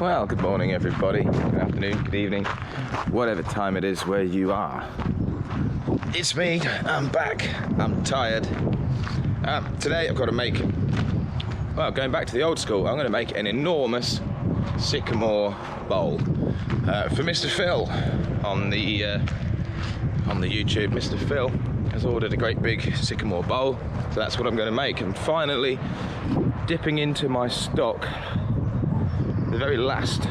Well, good morning everybody, good afternoon, good evening, whatever time it is where you are. It's me, I'm back, I'm tired. Today I've got to make, well, going back to the old school, I'm going to make an enormous Sycamore bowl for Mr. Phil on the YouTube. Mr. Phil has ordered a great big Sycamore bowl, so that's what I'm going to make. I'm finally dipping into my stock, the very last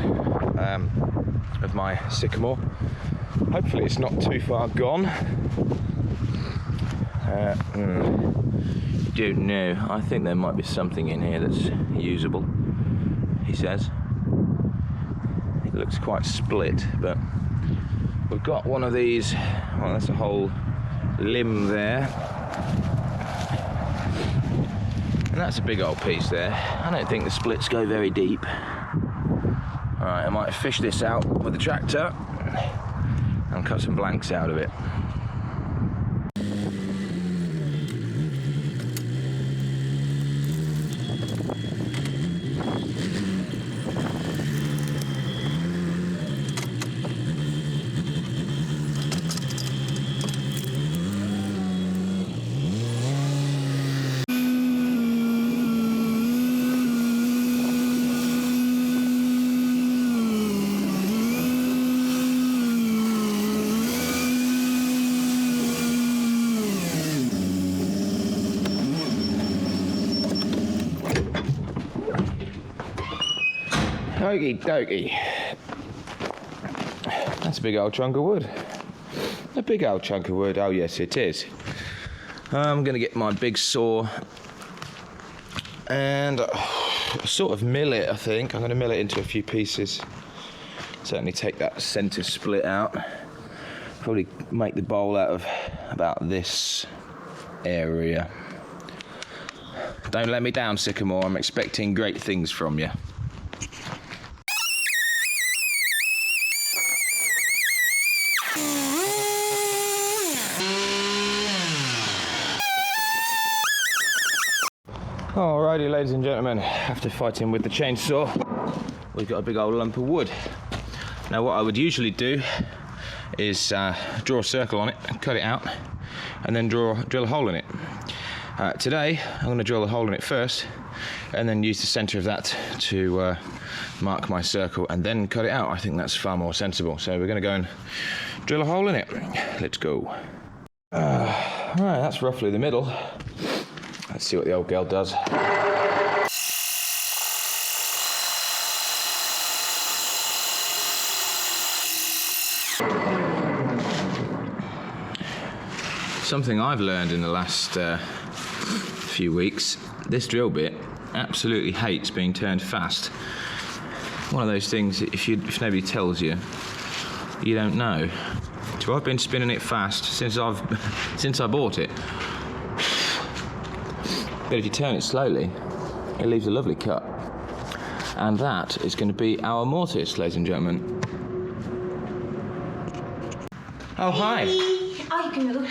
of my Sycamore. Hopefully it's not too far gone. Don't know. I think there might be something in here that's usable, he says. It looks quite split, but we've got one of these. Well, that's a whole limb there. And that's a big old piece there. I don't think the splits go very deep. Alright, I might fish this out with the tractor and cut some blanks out of it. Okie dokie. That's a big old chunk of wood. A big old chunk of wood, oh yes it is. I'm going to get my big saw and sort of mill it, I think. I'm going to mill it into a few pieces. Certainly take that centre split out. Probably make the bowl out of about this area. Don't let me down, Sycamore, I'm expecting great things from you. Alrighty, ladies and gentlemen, after fighting with the chainsaw, we've got a big old lump of wood. Now what I would usually do is draw a circle on it, cut it out, and then drill a hole in it. Today, I'm going to drill a hole in it first, and then use the centre of that to mark my circle, and then cut it out. I think that's far more sensible. So we're going to go and drill a hole in it. Let's go. Right, that's roughly the middle. Let's see what the old girl does. Something I've learned in the last few weeks, this drill bit absolutely hates being turned fast. One of those things, if nobody tells you, you don't know. So I've been spinning it fast since I bought it. But if you turn it slowly, it leaves a lovely cut. And that is going to be our mortise, ladies and gentlemen. Oh, hi. Oh, you can move.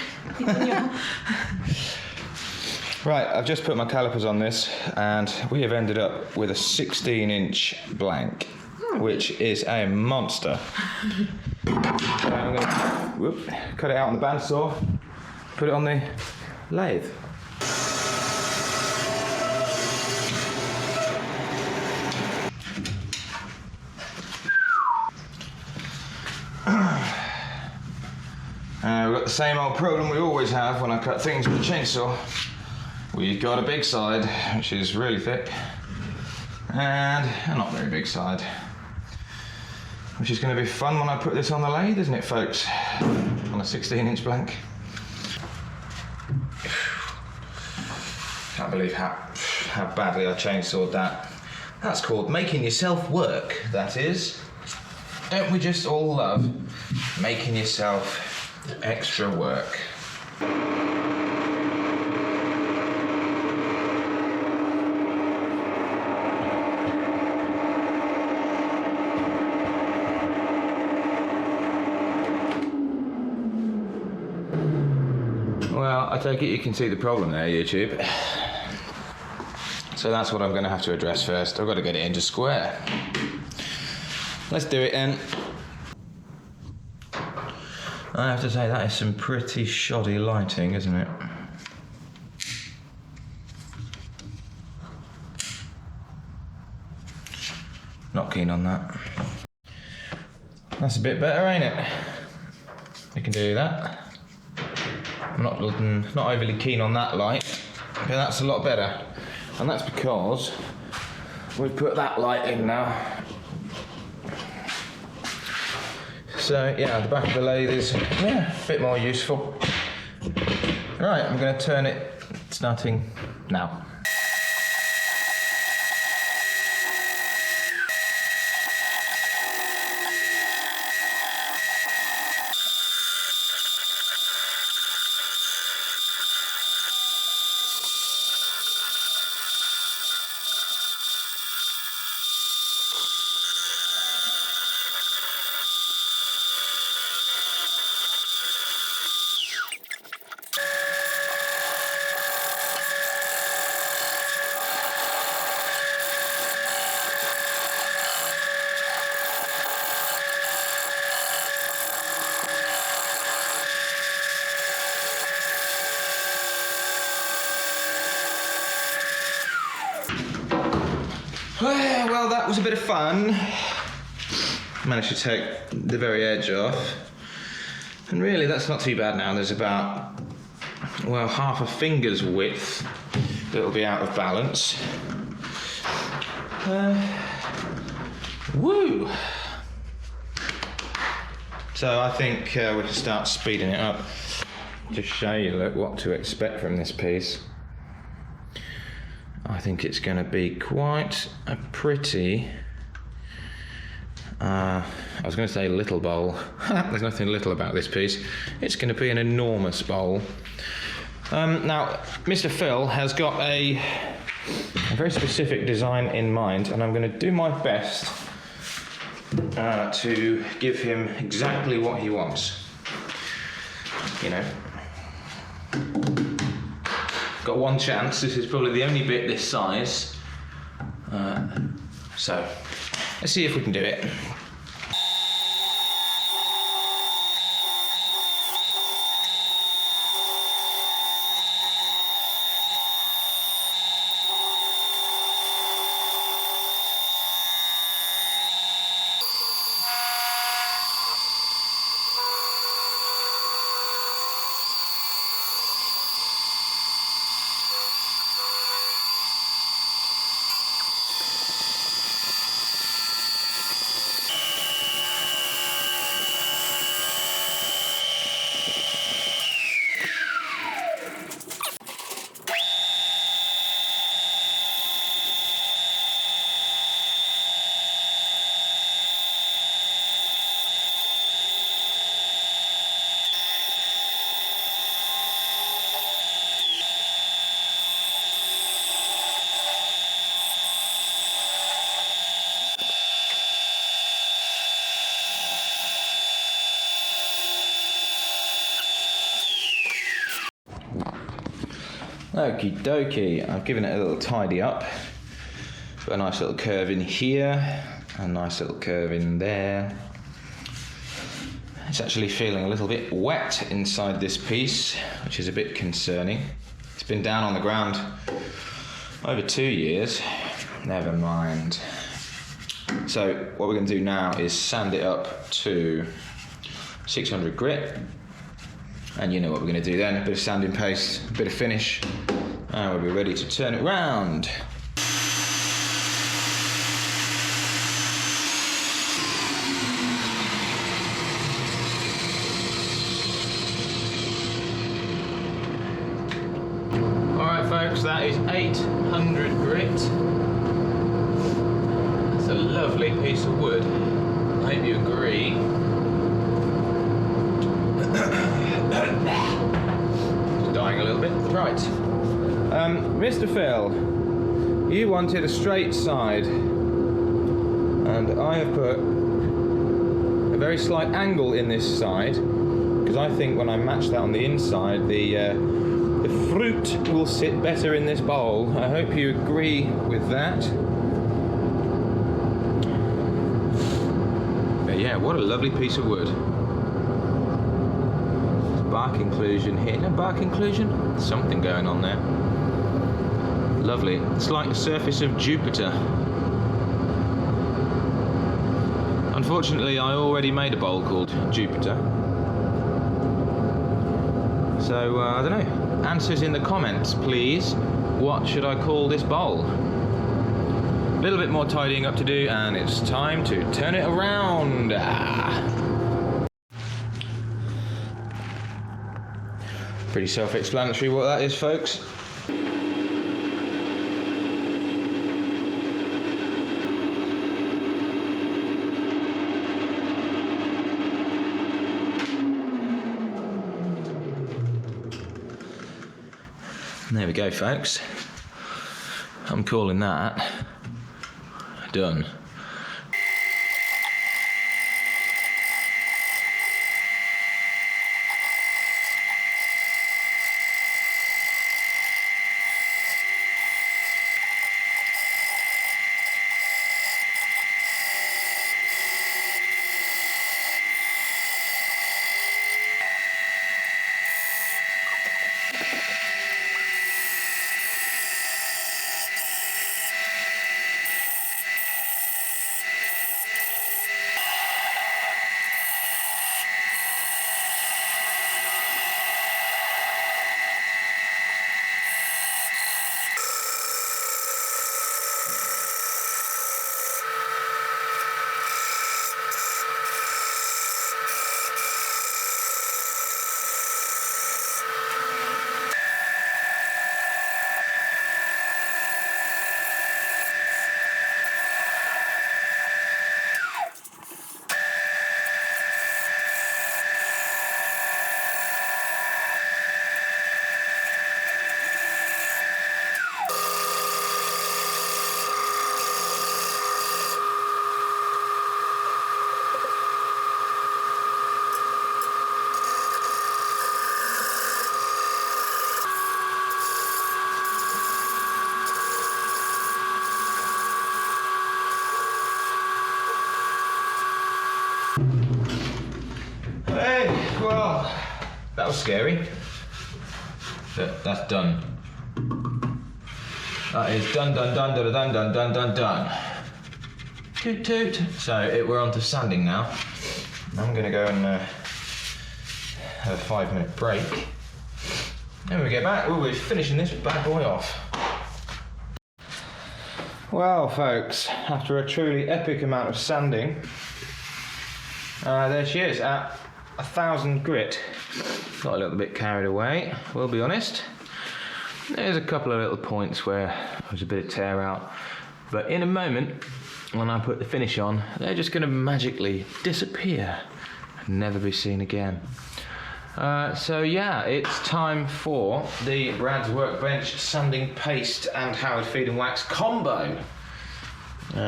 Right, I've just put my calipers on this, and we have ended up with a 16-inch blank, which is a monster. So I'm going to cut it out on the bandsaw, put it on the lathe. We've got the same old problem we always have when I cut things with a chainsaw. We've got a big side, which is really thick, and a not very big side, which is going to be fun when I put this on the lathe, isn't it, folks? On a 16-inch blank. Can't believe how badly I chainsawed that. That's called making yourself work, that is. Don't we just all love making yourself extra work? Well, I take it you can see the problem there, YouTube. So that's what I'm going to have to address first. I've got to get it into square. let's do it then. I have to say that is some pretty shoddy lighting, isn't it? Not keen on that. That's a bit better, ain't it? We can do that. I'm not overly keen on that light, but that's a lot better. And that's because we've put that light in now. So yeah, the back of the lathe is a bit more useful. Right, I'm going to turn it starting now. Well, that was a bit of fun. Managed to take the very edge off. And really, that's not too bad now. There's about, well, half a finger's width that'll be out of balance. Woo! So I think we can start speeding it up. Just show you, look, what to expect from this piece. I think it's going to be quite a pretty, I was going to say little bowl. There's nothing little about this piece. It's going to be an enormous bowl. Now, Mr. Phil has got a very specific design in mind, and I'm going to do my best to give him exactly what he wants. You know. Got one chance. This is probably the only bit this size. So let's see if we can do it. Okie dokie, I've given it a little tidy up. Got a nice little curve in here, a nice little curve in there. It's actually feeling a little bit wet inside this piece, which is a bit concerning. It's been down on the ground over 2 years. Never mind. So what we're going to do now is sand it up to 600 grit. And you know what we're going to do then, a bit of sanding paste, a bit of finish, and we'll be ready to turn it round. Alright folks, that is 800 grit. That's a lovely piece of wood. I hope you agree. Just dying a little bit. Right. Mr. Phil, you wanted a straight side, and I have put a very slight angle in this side because I think when I match that on the inside, the fruit will sit better in this bowl. I hope you agree with that. yeah, what a lovely piece of wood. Bark inclusion here. No bark inclusion? Something going on there. Lovely. It's like the surface of Jupiter. Unfortunately, I already made a bowl called Jupiter. So, I don't know. Answers in the comments, please. What should I call this bowl? A little bit more tidying up to do, and it's time to turn it around. Pretty self-explanatory what that is, folks. There we go, folks. I'm calling that done. Hey, well, that was scary. But that's done. That is done, done, done, done, done, done, done, done, done. Toot toot. So we're on to sanding now. I'm gonna go and have a 5-minute break. And when we get back, we'll be finishing this bad boy off. Well, folks, after a truly epic amount of sanding, there she is at 1,000 grit. Got a little bit carried away, we'll be honest. There's a couple of little points where there's a bit of tear out, but in a moment, when I put the finish on, they're just going to magically disappear and never be seen again. So yeah, it's time for the Brad's Workbench sanding paste and Howard Feed and Wax combo,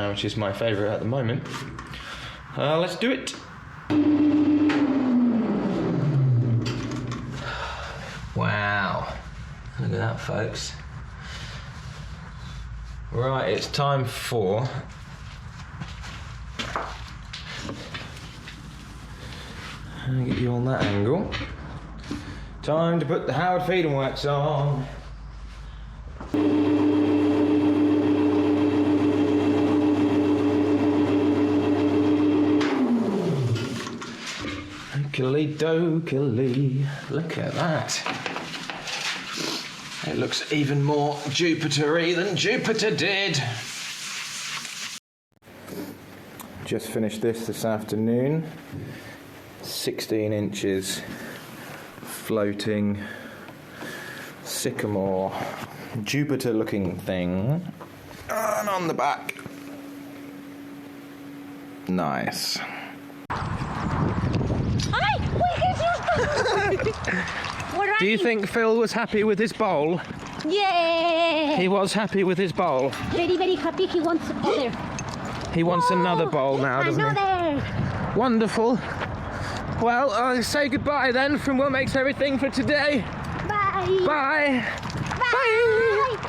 which is my favourite at the moment. Let's do it. Wow, look at that, folks. Right, it's time for get you on that angle. Time to put the Howard Feed and Wax on. Okily dokily. Look at that. It looks even more Jupiter-y than Jupiter did. Just finished this afternoon. 16 inches floating Sycamore Jupiter looking thing, and on the back, nice. Do you think Phil was happy with his bowl? Yeah! He was happy with his bowl. Very, very happy. He wants other. He wants another bowl now, doesn't he? Wonderful. Well, I'll say goodbye then from What Makes Everything for today. Bye. Bye. Bye. Bye.